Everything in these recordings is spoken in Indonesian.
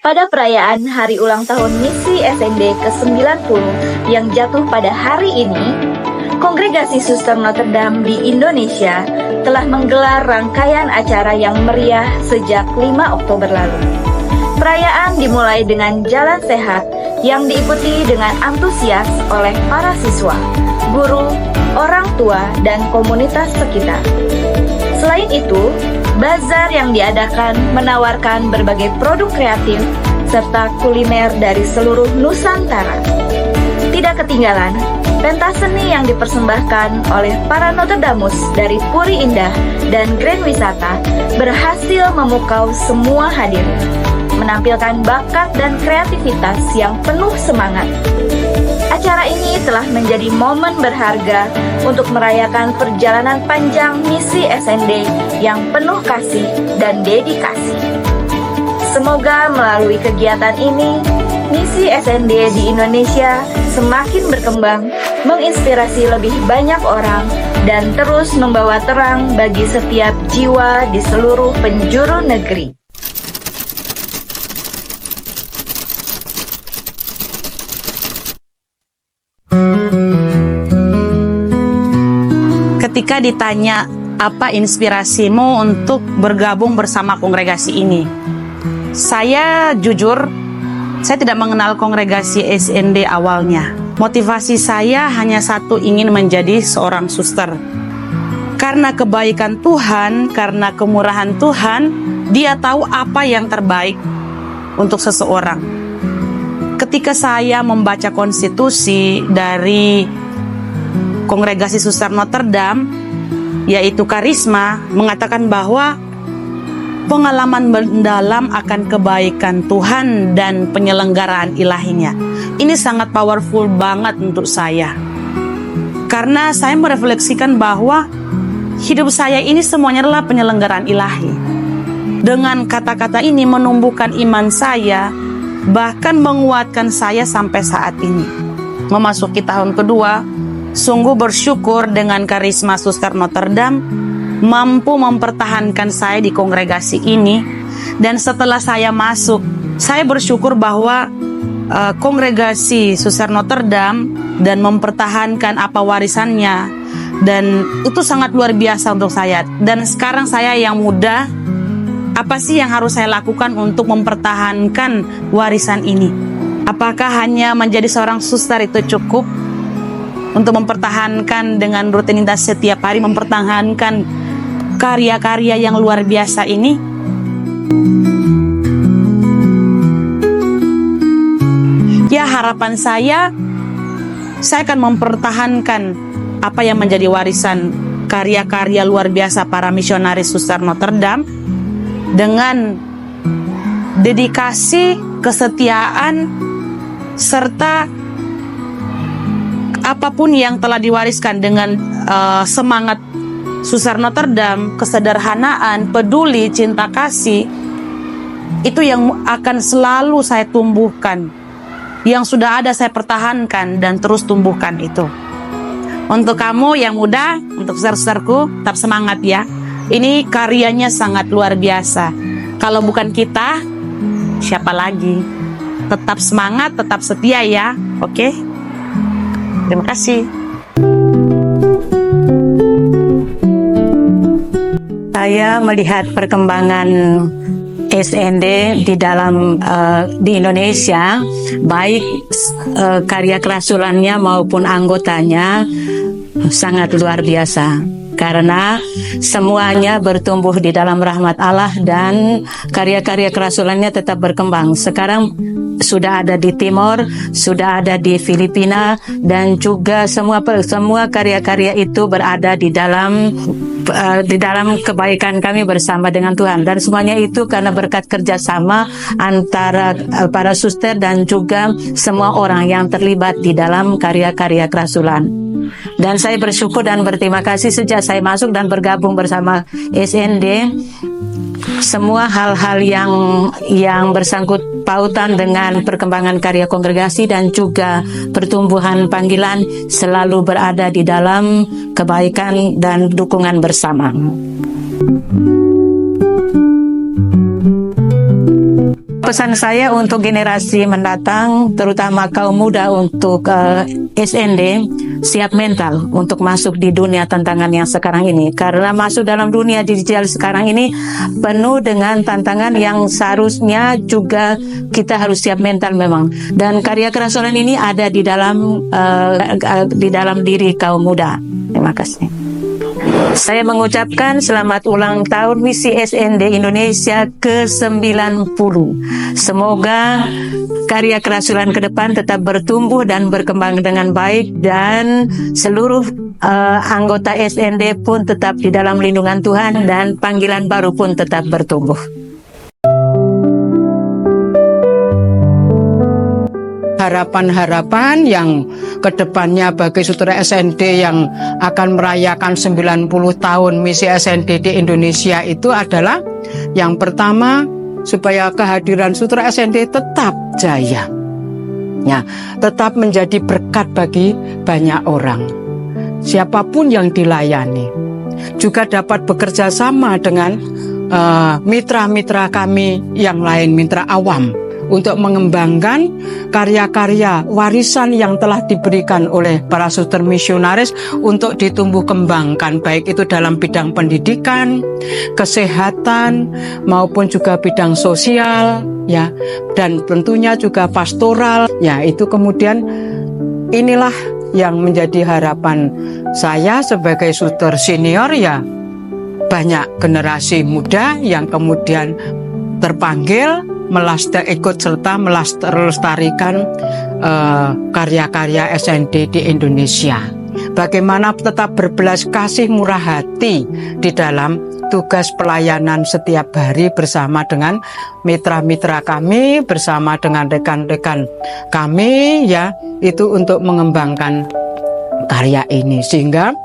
Pada perayaan hari ulang tahun Misi SND ke-90 yang jatuh pada hari ini, Kongregasi Suster Notre Dame di Indonesia telah menggelar rangkaian acara yang meriah sejak 5 Oktober lalu. Perayaan dimulai dengan jalan sehat yang diikuti dengan antusias oleh para siswa, guru, orang tua, dan komunitas sekitar. Selain itu, bazar yang diadakan menawarkan berbagai produk kreatif serta kuliner dari seluruh Nusantara. Tidak ketinggalan, pentas seni yang dipersembahkan oleh para Notradamus dari Puri Indah dan Grand Wisata berhasil memukau semua hadirin, menampilkan bakat dan kreativitas yang penuh semangat. Acara ini telah menjadi momen berharga untuk merayakan perjalanan panjang misi SND yang penuh kasih dan dedikasi. Semoga melalui kegiatan ini, misi SND di Indonesia semakin berkembang, menginspirasi lebih banyak orang, dan terus membawa terang bagi setiap jiwa di seluruh penjuru negeri. Ketika ditanya apa inspirasimu untuk bergabung bersama kongregasi ini, saya jujur, saya tidak mengenal kongregasi SND awalnya. Motivasi saya hanya satu, ingin menjadi seorang suster. Karena kebaikan Tuhan, karena kemurahan Tuhan, Dia tahu apa yang terbaik untuk seseorang. Ketika saya membaca konstitusi dari Kongregasi Suster Notre Dame, yaitu Karisma, mengatakan bahwa pengalaman mendalam akan kebaikan Tuhan dan penyelenggaraan ilahinya. Ini sangat powerful banget untuk saya. Karena saya merefleksikan bahwa hidup saya ini semuanya adalah penyelenggaraan ilahi. Dengan kata-kata ini menumbuhkan iman saya, bahkan menguatkan saya sampai saat ini. Memasuki tahun kedua, sungguh bersyukur dengan Karisma Suster Notre Dame mampu mempertahankan saya di kongregasi ini. Dan setelah saya masuk, saya bersyukur bahwa kongregasi Suster Notre Dame dan mempertahankan apa warisannya, dan itu sangat luar biasa untuk saya. Dan sekarang saya yang muda, apa sih yang harus saya lakukan untuk mempertahankan warisan ini? Apakah hanya menjadi seorang suster itu cukup untuk mempertahankan dengan rutinitas setiap hari, mempertahankan karya-karya yang luar biasa ini? Ya, harapan saya akan mempertahankan apa yang menjadi warisan karya-karya luar biasa para misionaris Suster Notre Dame dengan dedikasi, kesetiaan, serta apapun yang telah diwariskan dengan semangat Suster Notre Dame, kesederhanaan, peduli, cinta kasih, itu yang akan selalu saya tumbuhkan. Yang sudah ada saya pertahankan dan terus tumbuhkan itu. Untuk kamu yang muda, untuk suster-susterku, tetap semangat ya. Ini karyanya sangat luar biasa. Kalau bukan kita, siapa lagi? Tetap semangat, tetap setia ya. Oke? Terima kasih. Saya melihat perkembangan SND di Indonesia, baik karya kerasulannya maupun anggotanya, sangat luar biasa. Karena semuanya bertumbuh di dalam rahmat Allah dan karya-karya kerasulannya tetap berkembang. Sekarang sudah ada di Timor, sudah ada di Filipina, dan juga semua karya-karya itu berada di dalam kebaikan kami bersama dengan Tuhan. Dan semuanya itu karena berkat kerjasama antara para suster dan juga semua orang yang terlibat di dalam karya-karya kerasulan. Dan saya bersyukur dan berterima kasih sejak saya masuk dan bergabung bersama SND. Semua hal-hal yang bersangkut pautan dengan perkembangan karya kongregasi dan juga pertumbuhan panggilan selalu berada di dalam kebaikan dan dukungan bersama. pesan saya untuk generasi mendatang, terutama kaum muda untuk SND, siap mental untuk masuk di dunia tantangan yang sekarang ini. Karena masuk dalam dunia digital sekarang ini penuh dengan tantangan yang seharusnya juga kita harus siap mental memang. Dan karya kerasulan ini ada di dalam diri kaum muda. Terima kasih. Saya mengucapkan selamat ulang tahun misi SND Indonesia ke-90. Semoga karya kerasulan ke depan tetap bertumbuh dan berkembang dengan baik, dan seluruh anggota SND pun tetap di dalam lindungan Tuhan, dan panggilan baru pun tetap bertumbuh. Harapan-harapan yang kedepannya bagi saudara SND yang akan merayakan 90 tahun misi SND di Indonesia itu adalah yang pertama, supaya kehadiran saudara SND tetap jaya, ya, tetap menjadi berkat bagi banyak orang, siapapun yang dilayani, juga dapat bekerja sama dengan mitra-mitra kami yang lain, mitra awam, untuk mengembangkan karya-karya warisan yang telah diberikan oleh para suster misionaris untuk ditumbuh kembangkan, baik itu dalam bidang pendidikan, kesehatan, maupun juga bidang sosial, ya, dan tentunya juga pastoral. Ya, itu kemudian inilah yang menjadi harapan saya sebagai suster senior, ya, banyak generasi muda yang kemudian terpanggil ikut serta melestarikan karya-karya SND di Indonesia. Bagaimana tetap berbelas kasih murah hati di dalam tugas pelayanan setiap hari bersama dengan mitra-mitra kami, bersama dengan rekan-rekan kami, ya, itu untuk mengembangkan karya ini. Sehingga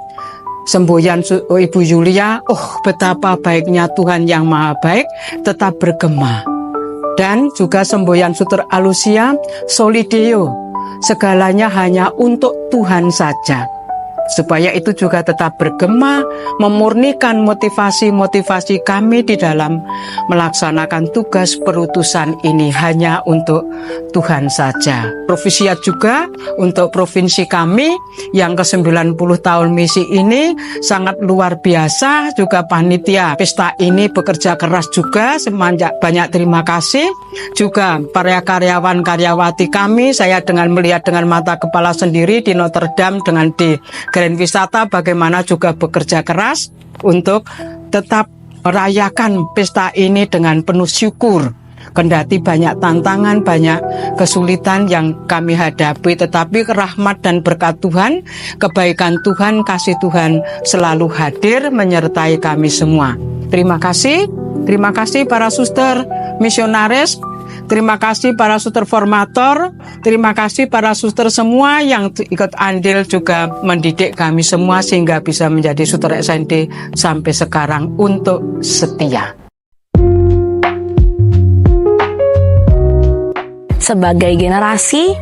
semboyan Ibu Yulia, betapa baiknya Tuhan yang Maha Baik, tetap bergema. Dan juga semboyan Suster Alusia, Solideo, segalanya hanya untuk Tuhan saja. Supaya itu juga tetap bergema, memurnikan motivasi-motivasi kami di dalam melaksanakan tugas perutusan ini hanya untuk Tuhan saja. Provisiat juga untuk provinsi kami yang ke-90 tahun misi ini sangat luar biasa. Juga panitia pesta ini bekerja keras juga, semangat banyak terima kasih. Juga para karyawan-karyawati kami, saya melihat dengan mata kepala sendiri di Notre Dame dengan di Grand Wisata bagaimana juga bekerja keras untuk tetap merayakan pesta ini dengan penuh syukur. Kendati banyak tantangan, banyak kesulitan yang kami hadapi, tetapi rahmat dan berkat Tuhan, kebaikan Tuhan, kasih Tuhan selalu hadir menyertai kami semua. Terima kasih para suster misionaris, terima kasih para suster formator, terima kasih para suster semua yang ikut andil juga mendidik kami semua sehingga bisa menjadi suster SND sampai sekarang untuk setia. Sebagai generasi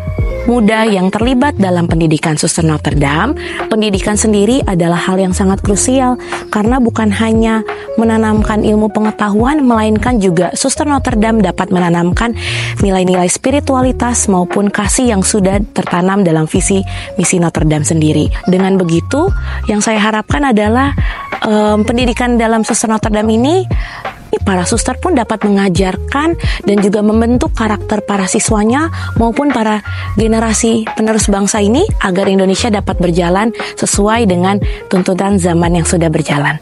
muda yang terlibat dalam pendidikan Suster Notre Dame, pendidikan sendiri adalah hal yang sangat krusial karena bukan hanya menanamkan ilmu pengetahuan, melainkan juga Suster Notre Dame dapat menanamkan nilai-nilai spiritualitas maupun kasih yang sudah tertanam dalam visi misi Notre Dame sendiri. Dengan begitu, yang saya harapkan adalah pendidikan dalam Suster Notre Dame ini, para suster pun dapat mengajarkan dan juga membentuk karakter para siswanya maupun para generasi penerus bangsa ini agar Indonesia dapat berjalan sesuai dengan tuntutan zaman yang sudah berjalan.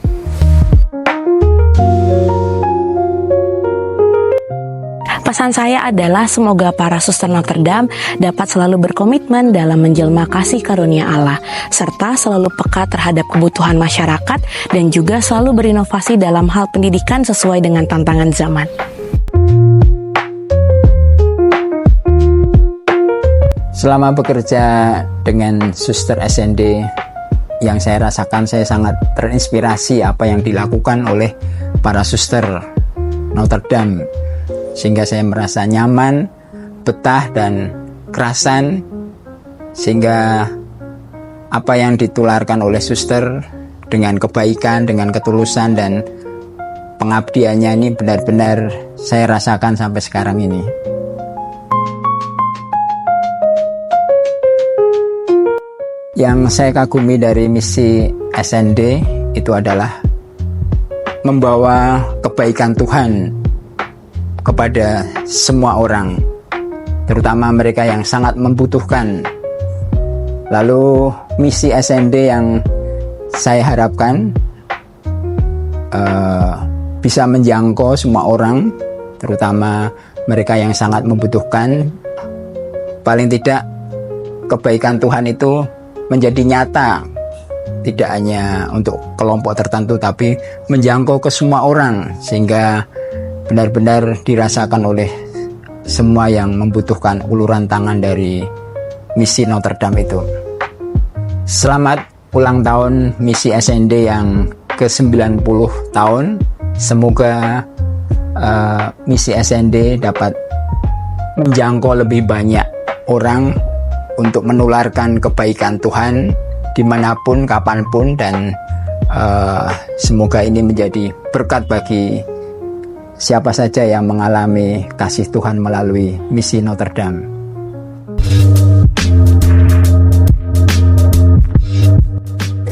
Pesan saya adalah semoga para suster Notre Dame dapat selalu berkomitmen dalam menjelma kasih karunia Allah, serta selalu peka terhadap kebutuhan masyarakat dan juga selalu berinovasi dalam hal pendidikan sesuai dengan tantangan zaman. Selama bekerja dengan suster SND, yang saya rasakan saya sangat terinspirasi apa yang dilakukan oleh para suster Notre Dame, sehingga saya merasa nyaman, betah dan kerasan, sehingga apa yang ditularkan oleh suster dengan kebaikan, dengan ketulusan dan pengabdiannya ini benar-benar saya rasakan sampai sekarang ini. Yang saya kagumi dari misi SND itu adalah membawa kebaikan Tuhan kepada semua orang, terutama mereka yang sangat membutuhkan. Lalu misi SND yang saya harapkan bisa menjangkau semua orang, terutama mereka yang sangat membutuhkan. Paling tidak kebaikan Tuhan itu menjadi nyata, tidak hanya untuk kelompok tertentu, tapi menjangkau ke semua orang, sehingga benar-benar dirasakan oleh semua yang membutuhkan uluran tangan dari misi Notre Dame itu. Selamat ulang tahun misi SND yang ke-90 tahun. Semoga misi SND dapat menjangkau lebih banyak orang untuk menularkan kebaikan Tuhan dimanapun, kapanpun, dan semoga ini menjadi berkat bagi siapa saja yang mengalami kasih Tuhan melalui misi Notre Dame.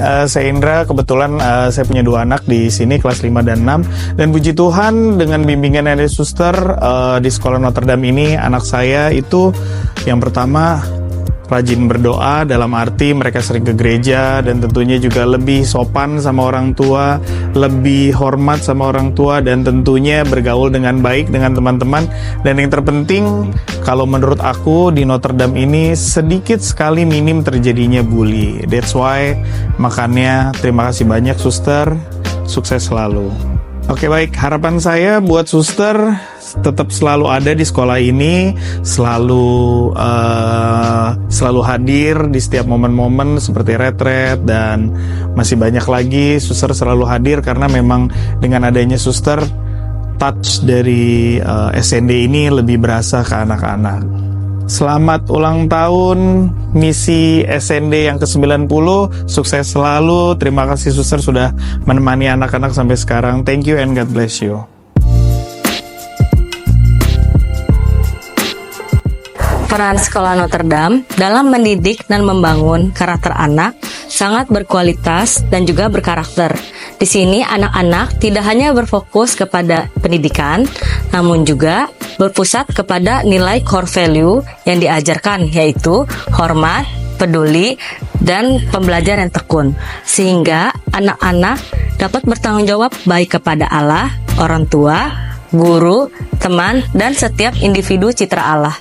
Saya Indra, kebetulan saya punya 2 anak di sini kelas 5 dan 6, dan puji Tuhan dengan bimbingan dari suster di sekolah Notre Dame ini, anak saya itu yang pertama rajin berdoa, dalam arti mereka sering ke gereja, dan tentunya juga lebih sopan sama orang tua, lebih hormat sama orang tua, dan tentunya bergaul dengan baik dengan teman-teman. Dan yang terpenting, kalau menurut aku di Notre Dame ini sedikit sekali minim terjadinya bully. That's why, makanya terima kasih banyak suster, sukses selalu. Oke, baik, harapan saya buat suster tetap selalu ada di sekolah ini, selalu hadir di setiap momen-momen seperti retret, dan masih banyak lagi. Suster selalu hadir karena memang dengan adanya suster, touch dari SND ini lebih berasa ke anak-anak. Selamat ulang tahun misi SND yang ke-90, sukses selalu. Terima kasih suster sudah menemani anak-anak sampai sekarang. Thank you and God bless you. Peran Sekolah Notre Dame dalam mendidik dan membangun karakter anak sangat berkualitas dan juga berkarakter. Di sini anak-anak tidak hanya berfokus kepada pendidikan, namun juga berpusat kepada nilai core value yang diajarkan, yaitu hormat, peduli, dan pembelajaran yang tekun. Sehingga anak-anak dapat bertanggung jawab baik kepada Allah, orang tua, guru, teman, dan setiap individu citra Allah.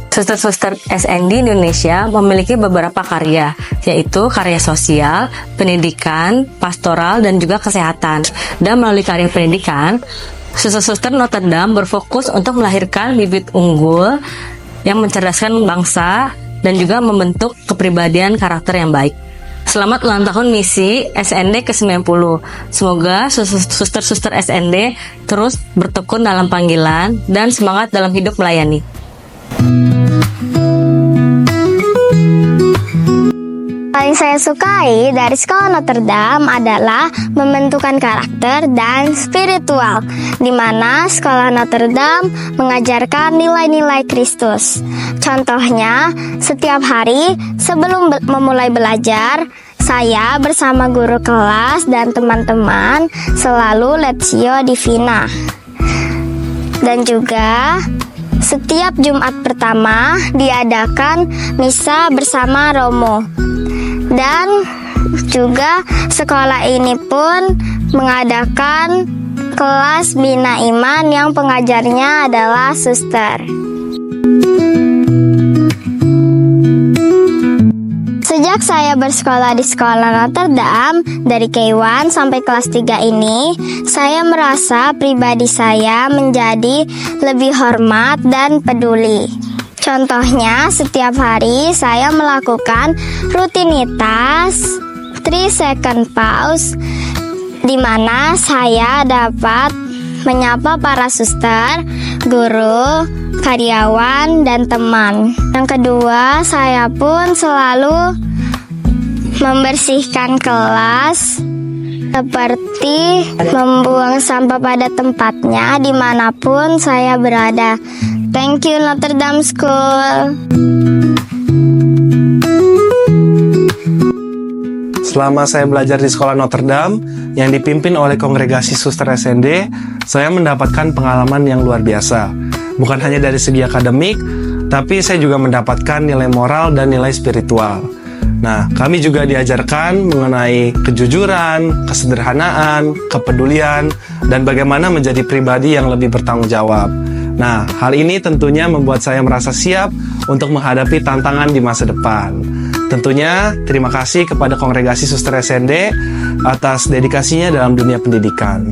Suster-suster SND Indonesia memiliki beberapa karya, yaitu karya sosial, pendidikan, pastoral, dan juga kesehatan. Dan melalui karya pendidikan, suster-suster Notre Dame berfokus untuk melahirkan bibit unggul yang mencerdaskan bangsa dan juga membentuk kepribadian karakter yang baik. Selamat ulang tahun misi SND ke-90. Semoga suster-suster SND terus bertekun dalam panggilan dan semangat dalam hidup melayani. Paling saya sukai dari sekolah Notre Dame adalah membentukkan karakter dan spiritual, di mana sekolah Notre Dame mengajarkan nilai-nilai Kristus. Contohnya, setiap hari sebelum memulai belajar, saya bersama guru kelas dan teman-teman selalu Lectio Divina. Dan juga setiap Jumat pertama diadakan misa bersama Romo. Dan juga sekolah ini pun mengadakan kelas Bina Iman yang pengajarnya adalah suster. Sejak saya bersekolah di sekolah Notre Dame dari K1 sampai kelas 3 ini, saya merasa pribadi saya menjadi lebih hormat dan peduli. Contohnya, setiap hari saya melakukan rutinitas 3 second pause, di mana saya dapat menyapa para suster, guru, karyawan, dan teman. Yang kedua, saya pun selalu membersihkan kelas, seperti membuang sampah pada tempatnya dimanapun saya berada. Thank you Notre Dame School. Selama saya belajar di sekolah Notre Dame yang dipimpin oleh Kongregasi Suster SND, saya mendapatkan pengalaman yang luar biasa. Bukan hanya dari segi akademik, tapi saya juga mendapatkan nilai moral dan nilai spiritual. Nah, kami juga diajarkan mengenai kejujuran, kesederhanaan, kepedulian, dan bagaimana menjadi pribadi yang lebih bertanggung jawab. Nah, hal ini tentunya membuat saya merasa siap untuk menghadapi tantangan di masa depan. Tentunya terima kasih kepada Kongregasi Suster SND atas dedikasinya dalam dunia pendidikan.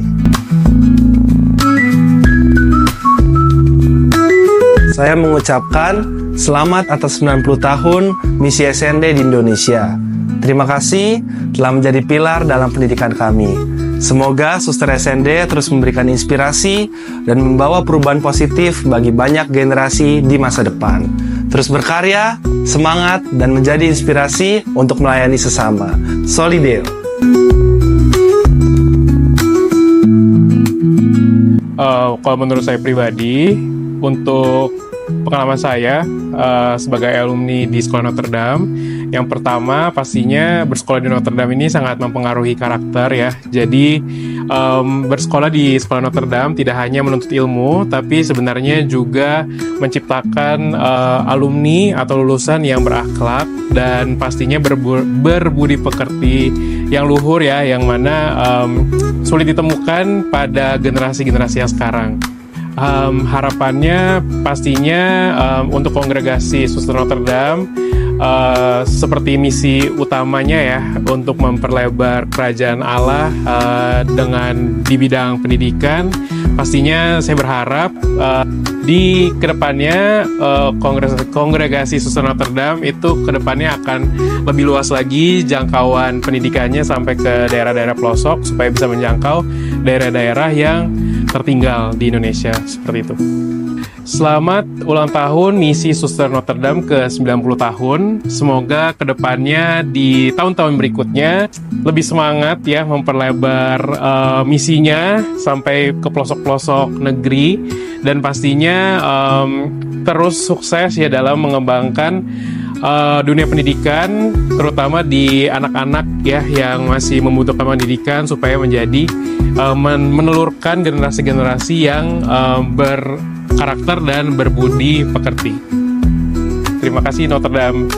Saya mengucapkan selamat atas 90 tahun misi SND di Indonesia. Terima kasih telah menjadi pilar dalam pendidikan kami. Semoga Suster SND terus memberikan inspirasi dan membawa perubahan positif bagi banyak generasi di masa depan. Terus berkarya, semangat, dan menjadi inspirasi untuk melayani sesama. Solideo. Kalau menurut saya pribadi, untuk pengalaman saya sebagai alumni di Sekolah Notre Dame, yang pertama pastinya bersekolah di Notre Dame ini sangat mempengaruhi karakter ya. Jadi bersekolah di Sekolah Notre Dame tidak hanya menuntut ilmu, tapi sebenarnya juga menciptakan alumni atau lulusan yang berakhlak dan pastinya berbudi pekerti yang luhur ya, yang mana sulit ditemukan pada generasi-generasi yang sekarang. Harapannya pastinya untuk Kongregasi Suster Notre Dame seperti misi utamanya ya, untuk memperlebar kerajaan Allah dengan di bidang pendidikan. Pastinya saya berharap di kedepannya Kongregasi Suster Notre Dame itu kedepannya akan lebih luas lagi jangkauan pendidikannya sampai ke daerah-daerah pelosok supaya bisa menjangkau daerah-daerah yang tertinggal di Indonesia, seperti itu. Selamat ulang tahun misi Suster Notre Dame ke 90 tahun. Semoga kedepannya di tahun-tahun berikutnya lebih semangat ya memperlebar misinya sampai ke pelosok-pelosok negeri, dan pastinya terus sukses ya dalam mengembangkan dunia pendidikan, terutama di anak-anak ya yang masih membutuhkan pendidikan supaya menjadi menelurkan generasi-generasi yang berkarakter dan berbudi pekerti. Terima kasih Notre Dame.